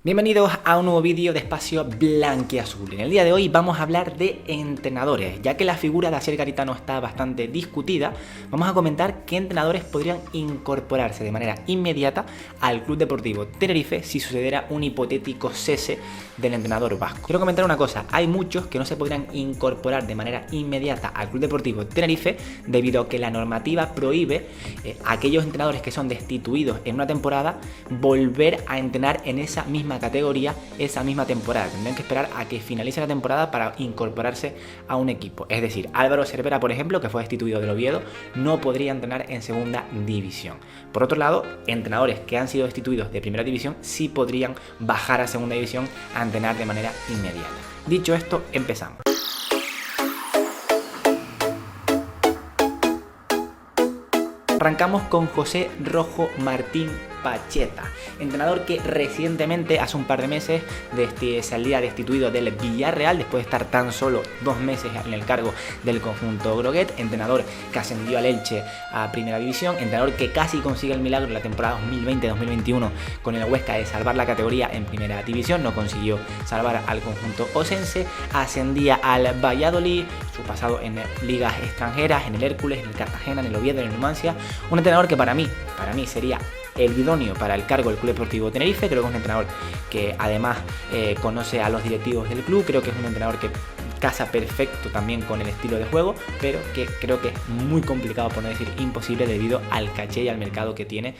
Bienvenidos a un nuevo vídeo de Espacio Blanquiazul. En el día de hoy vamos a hablar de entrenadores. Ya que la figura de Asier Garitano está bastante discutida, vamos a comentar qué entrenadores podrían incorporarse de manera inmediata al Club Deportivo Tenerife si sucediera un hipotético cese del entrenador vasco. Quiero comentar una cosa, hay muchos que no se podrían incorporar de manera inmediata al Club Deportivo Tenerife debido a que la normativa prohíbe a aquellos entrenadores que son destituidos en una temporada volver a entrenar en esa misma categoría esa misma temporada. Tendrían que esperar a que finalice la temporada para incorporarse a un equipo. Es decir, Álvaro Cervera, por ejemplo, que fue destituido del Oviedo, no podría entrenar en segunda división. Por otro lado, entrenadores que han sido destituidos de primera división sí podrían bajar a segunda división a entrenar de manera inmediata. Dicho esto, empezamos. Arrancamos con José Rojo Martín Pacheta, entrenador que recientemente, hace un par de meses, salía destituido del Villarreal después de estar tan solo 2 meses en el cargo del conjunto groguet, entrenador que ascendió al Elche a primera división, entrenador que casi consigue el milagro en la temporada 2020-2021 con el Huesca de salvar la categoría en primera división, no consiguió salvar al conjunto osense, ascendía al Valladolid, su pasado en ligas extranjeras, en el Hércules, en el Cartagena, en el Oviedo, en el Numancia, un entrenador que para mí sería el idóneo para el cargo del Club Deportivo Tenerife. Creo que es un entrenador que además conoce a los directivos del club, creo que es un entrenador que casa perfecto también con el estilo de juego, pero que creo que es muy complicado, por no decir imposible, debido al caché y al mercado que tiene,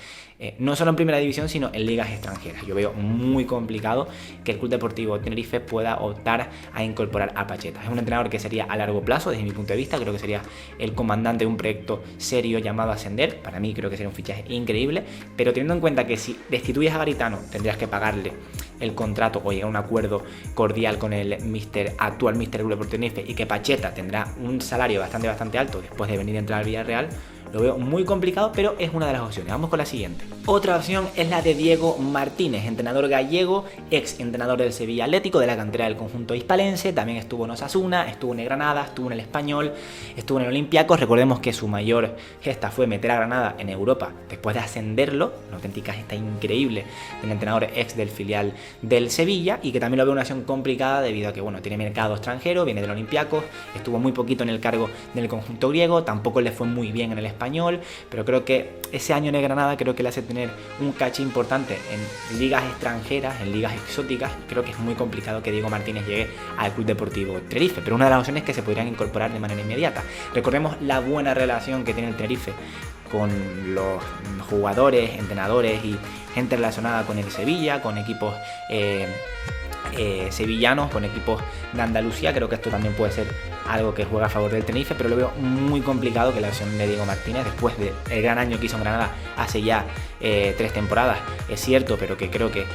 no solo en primera división, sino en ligas extranjeras. Yo veo muy complicado que el Club Deportivo Tenerife pueda optar a incorporar a Pacheta. Es un entrenador que sería a largo plazo, desde mi punto de vista, creo que sería el comandante de un proyecto serio llamado Ascender. Para mí creo que sería un fichaje increíble, pero teniendo en cuenta que si destituyes a Garitano tendrías que pagarle el contrato o llegar a un acuerdo cordial con el actual Mister Club Deportivo Tenerife, y que Pacheta tendrá un salario bastante alto después de venir a entrar al Villarreal, lo veo muy complicado, pero es una de las opciones. Vamos con la siguiente. Otra opción es la de Diego Martínez, entrenador gallego, ex entrenador del Sevilla Atlético, de la cantera del conjunto hispalense. También estuvo en Osasuna, estuvo en el Granada, estuvo en el Español, estuvo en el Olympiacos. Recordemos que su mayor gesta fue meter a Granada en Europa después de ascenderlo, una auténtica gesta increíble del entrenador ex del filial del Sevilla, y que también lo veo una opción complicada debido a que tiene mercado extranjero, viene del Olympiacos, estuvo muy poquito en el cargo del conjunto griego, tampoco le fue muy bien en el Español, pero creo que ese año en el Granada creo que le hace tener un caché importante en ligas extranjeras, en ligas exóticas, y creo que es muy complicado que Diego Martínez llegue al Club Deportivo Tenerife, pero una de las opciones que se podrían incorporar de manera inmediata. Recordemos la buena relación que tiene el Tenerife con los jugadores, entrenadores y gente relacionada con el Sevilla, con equipos sevillanos, con equipos de Andalucía. Creo que esto también puede ser algo que juega a favor del Tenerife, pero lo veo muy complicado que la opción de Diego Martínez, después del gran año que hizo en Granada hace ya 3 temporadas, es cierto, pero que creo que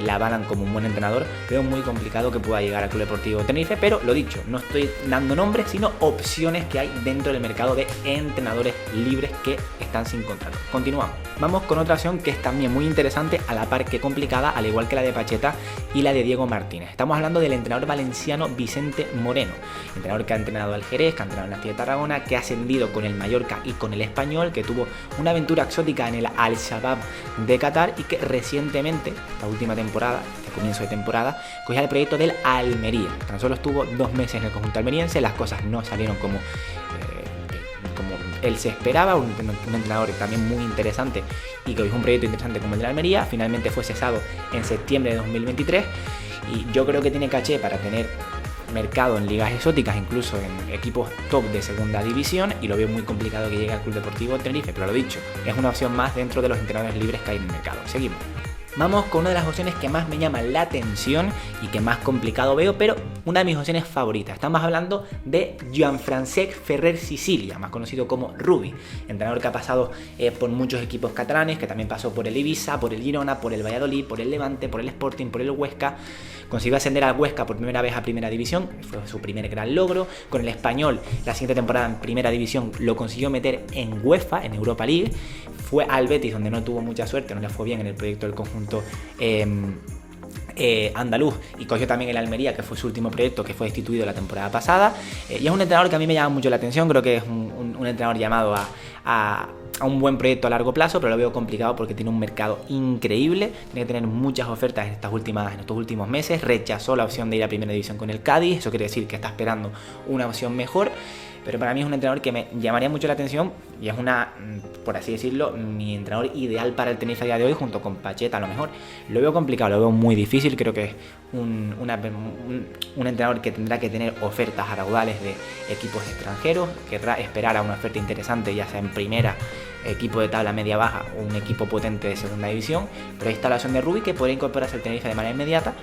la avalan como un buen entrenador, veo muy complicado que pueda llegar al Club Deportivo Tenerife. Pero lo dicho, no estoy dando nombres, sino opciones que hay dentro del mercado de entrenadores libres que están sin contrato. Continuamos. Vamos con otra opción que es también muy interesante, a la par que complicada, al igual que la de Pacheta y la de Diego Martínez. Estamos hablando del entrenador valenciano Vicente Moreno, entrenador que ha entrenado al Jerez, que ha entrenado en la Ciudad de Tarragona, que ha ascendido con el Mallorca y con el Español, que tuvo una aventura exótica en el Al-Shabaab de Qatar, y que recientemente, la última temporada, este comienzo de temporada, cogía el proyecto del Almería. Tan solo estuvo 2 meses en el conjunto almeriense, las cosas no salieron como él se esperaba, un entrenador también muy interesante y que hizo un proyecto interesante como el de la Almería. Finalmente fue cesado en septiembre de 2023, y yo creo que tiene caché para tener mercado en ligas exóticas, incluso en equipos top de segunda división, y lo veo muy complicado que llegue al Club Deportivo Tenerife, pero lo dicho, es una opción más dentro de los entrenadores libres que hay en el mercado. Seguimos. Vamos con una de las opciones que más me llama la atención y que más complicado veo, pero una de mis opciones favoritas. Estamos hablando de Joan-Francesc Ferrer Sicilia, más conocido como Rubi, entrenador que ha pasado por muchos equipos catalanes, que también pasó por el Ibiza, por el Girona, por el Valladolid, por el Levante, por el Sporting, por el Huesca. Consiguió ascender al Huesca por primera vez a primera división, fue su primer gran logro. Con el Español, la siguiente temporada en primera división, lo consiguió meter en UEFA, en Europa League. Fue al Betis, donde no tuvo mucha suerte, no le fue bien en el proyecto del conjunto andaluz, y cogió también el Almería, que fue su último proyecto, que fue destituido la temporada pasada. Y es un entrenador que a mí me llama mucho la atención. Creo que es un entrenador llamado a a un buen proyecto a largo plazo, pero lo veo complicado porque tiene un mercado increíble, tiene que tener muchas ofertas en estos últimos meses. Rechazó la opción de ir a primera división con el Cádiz, eso quiere decir que está esperando una opción mejor. Pero para mí es un entrenador que me llamaría mucho la atención y es por así decirlo, mi entrenador ideal para el Tenerife a día de hoy, junto con Pacheta a lo mejor. Lo veo complicado, lo veo muy difícil, creo que es un entrenador que tendrá que tener ofertas a raudales de equipos extranjeros, querrá esperar a una oferta interesante, ya sea en primera, equipo de tabla media-baja o un equipo potente de segunda división. Pero ahí está la opción de Rubi, que podría incorporarse al Tenerife de manera inmediata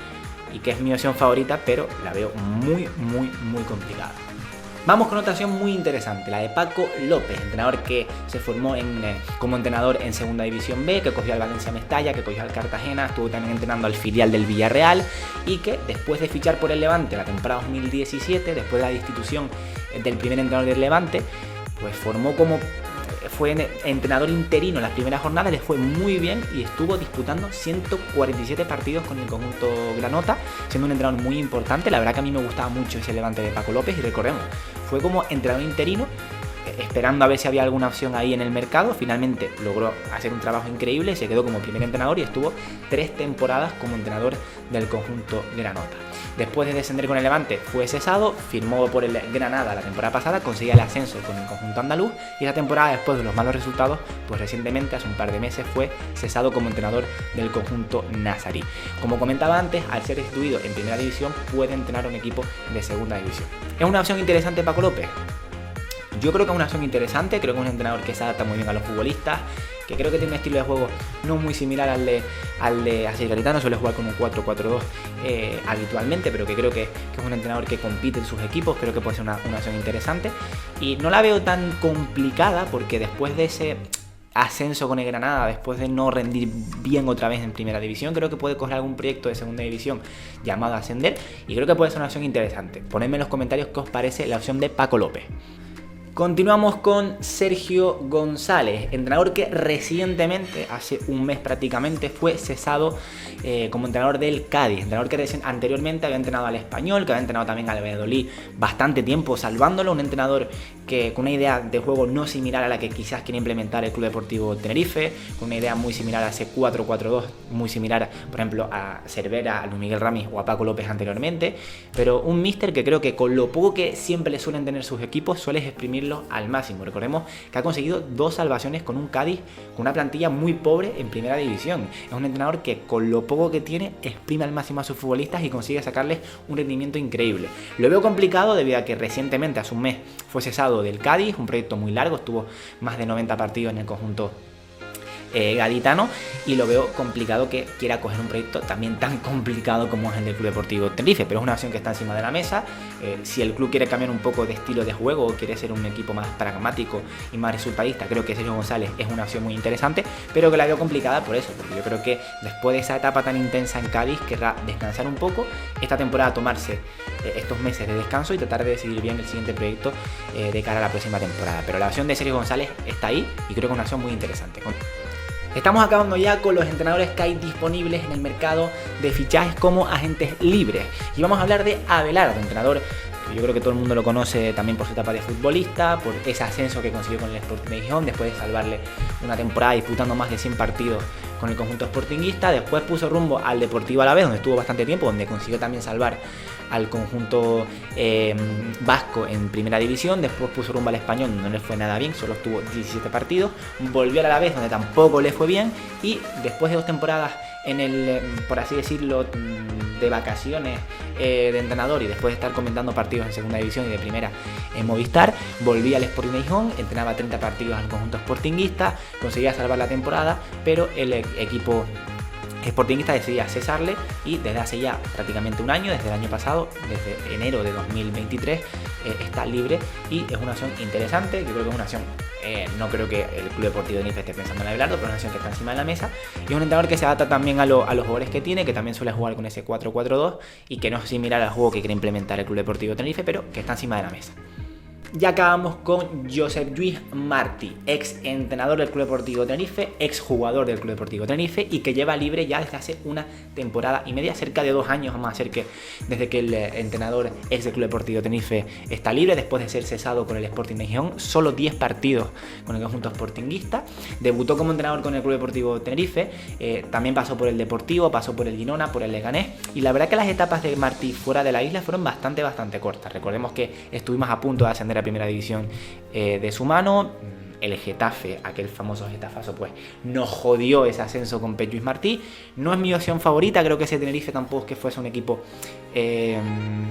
y que es mi opción favorita, pero la veo muy complicada. Vamos con otra opción muy interesante, la de Paco López, entrenador que se formó como entrenador en Segunda División B, que cogió al Valencia Mestalla, que cogió al Cartagena, estuvo también entrenando al filial del Villarreal y que después de fichar por el Levante la temporada 2017, después de la destitución del primer entrenador del Levante, pues fue entrenador interino en las primeras jornadas, le fue muy bien y estuvo disputando 147 partidos con el conjunto granota, siendo un entrenador muy importante. La verdad que a mí me gustaba mucho ese Levante de Paco López y recordemos, fue como entrenador interino, esperando a ver si había alguna opción ahí en el mercado. Finalmente logró hacer un trabajo increíble, se quedó como primer entrenador y estuvo 3 temporadas como entrenador del conjunto granota. Después de descender con el Levante fue cesado, firmó por el Granada la temporada pasada, conseguía el ascenso con el conjunto andaluz y esa temporada, después de los malos resultados, pues recientemente, hace un par de meses, fue cesado como entrenador del conjunto nazarí. Como comentaba antes, al ser destituido en primera división puede entrenar a un equipo de segunda división. ¿Es una opción interesante Paco López? Yo creo que es una opción interesante, creo que es un entrenador que se adapta muy bien a los futbolistas, que creo que tiene un estilo de juego no muy similar al de Asier Garitano, suele jugar con un 4-4-2 habitualmente, pero que creo que es un entrenador que compite en sus equipos, creo que puede ser una opción interesante. Y no la veo tan complicada porque después de ese ascenso con el Granada, después de no rendir bien otra vez en primera división, creo que puede coger algún proyecto de segunda división llamado Ascender y creo que puede ser una opción interesante. Ponedme en los comentarios qué os parece la opción de Paco López. Continuamos con Sergio González, entrenador que recientemente, hace un mes prácticamente, fue cesado como entrenador del Cádiz. Entrenador que anteriormente había entrenado al Español, que había entrenado también al Valladolid bastante tiempo salvándolo. Un entrenador que con una idea de juego no similar a la que quizás quiere implementar el Club Deportivo Tenerife, con una idea muy similar a ese 4-4-2, muy similar, por ejemplo, a Cervera, a Luis Miguel Ramis o a Paco López anteriormente. Pero un míster que creo que con lo poco que siempre le suelen tener sus equipos, suele exprimirlos al máximo. Recordemos que ha conseguido 2 salvaciones con un Cádiz con una plantilla muy pobre en primera división. Es un entrenador que con lo poco que tiene exprime al máximo a sus futbolistas y consigue sacarles un rendimiento increíble. Lo veo complicado debido a que recientemente, hace un mes, fue cesado del Cádiz, un proyecto muy largo, estuvo más de 90 partidos en el conjunto gaditano, y lo veo complicado que quiera coger un proyecto también tan complicado como es el del Club Deportivo Tenerife, pero es una opción que está encima de la mesa. Si el club quiere cambiar un poco de estilo de juego o quiere ser un equipo más pragmático y más resultadista, creo que Sergio González es una opción muy interesante, pero que la veo complicada por eso, porque yo creo que después de esa etapa tan intensa en Cádiz querrá descansar un poco, esta temporada tomarse estos meses de descanso y tratar de decidir bien el siguiente proyecto de cara a la próxima temporada. Pero la opción de Sergio González está ahí y creo que es una opción muy interesante. Estamos acabando ya con los entrenadores que hay disponibles en el mercado de fichajes como agentes libres. Y vamos a hablar de Abelardo, entrenador que yo creo que todo el mundo lo conoce también por su etapa de futbolista, por ese ascenso que consiguió con el Sporting de Gijón, después de salvarle una temporada disputando más de 100 partidos con el conjunto sportinguista. Después puso rumbo al Deportivo Alavés, donde estuvo bastante tiempo, donde consiguió también salvar al conjunto vasco en primera división. Después puso rumbo al Español, donde no le fue nada bien, solo estuvo 17 partidos. Volvió al Alavés, donde tampoco le fue bien, y después de 2 temporadas en el, por así decirlo, de vacaciones de entrenador, y después de estar comentando partidos en segunda división y de primera en Movistar, volvía al Sporting de Gijón, entrenaba 30 partidos al conjunto sportinguista, conseguía salvar la temporada, pero el equipo sportinguista decidía cesarle, y desde hace ya prácticamente un año, desde el año pasado, desde enero de 2023, está libre, y es una opción interesante. Yo creo que es una opción, no creo que el Club Deportivo de Tenerife esté pensando en Abelardo, pero es una opción que está encima de la mesa, y es un entrenador que se adapta también a los jugadores que tiene, que también suele jugar con ese 4-4-2 y que no es similar al juego que quiere implementar el Club Deportivo de Tenerife, pero que está encima de la mesa. Y acabamos con Josep Lluís Martí, ex entrenador del Club Deportivo Tenerife, ex jugador del Club Deportivo Tenerife y que lleva libre ya desde hace una temporada y media, cerca de 2 años, vamos a hacer que desde que el entrenador ex del Club Deportivo Tenerife está libre después de ser cesado con el Sporting de Gijón, solo 10 partidos con el conjunto sportinguista, debutó como entrenador con el Club Deportivo Tenerife, también pasó por el Deportivo, pasó por el Girona, por el Leganés y la verdad que las etapas de Martí fuera de la isla fueron bastante cortas. Recordemos que estuvimos a punto de ascender a Primera División de su mano. El Getafe, aquel famoso Getafazo, pues nos jodió ese ascenso con Lluís Martí. No es mi opción favorita, creo que ese Tenerife tampoco es que fuese un equipo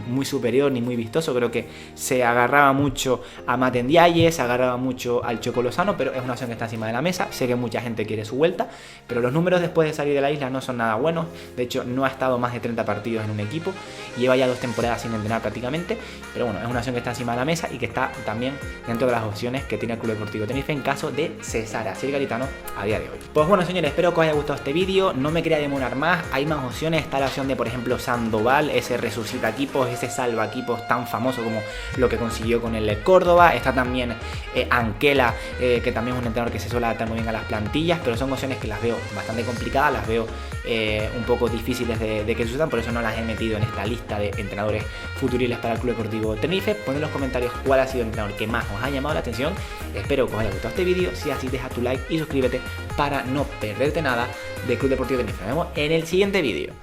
muy superior ni muy vistoso. Creo que se agarraba mucho a Mate Ndiaye, se agarraba mucho al Choco Lozano, pero es una opción que está encima de la mesa. Sé que mucha gente quiere su vuelta, pero los números después de salir de la isla no son nada buenos. De hecho, no ha estado más de 30 partidos en un equipo, lleva ya 2 temporadas sin entrenar prácticamente, pero bueno, es una opción que está encima de la mesa y que está también dentro de las opciones que tiene el Club Deportivo Tenerife en caso de cesar a Sir Garitano a día de hoy. Pues bueno, señores, espero que os haya gustado este vídeo. No me quería demorar más, hay más opciones. Está la opción de, por ejemplo, Sandoval, ese resucita equipos, ese salva equipos tan famoso como lo que consiguió con el Córdoba. Está también Anquela, que también es un entrenador que se suele adaptar muy bien a las plantillas, pero son opciones que las veo bastante complicadas, las veo un poco difíciles de que sucedan, por eso no las he metido en esta lista de entrenadores futuribles para el Club Deportivo Tenerife. Poned en los comentarios cuál ha sido el entrenador que más os ha llamado la atención. Espero que os haya gustado este vídeo. Si es así, deja tu like y suscríbete para no perderte nada del Club Deportivo Tenerife. Nos vemos en el siguiente vídeo.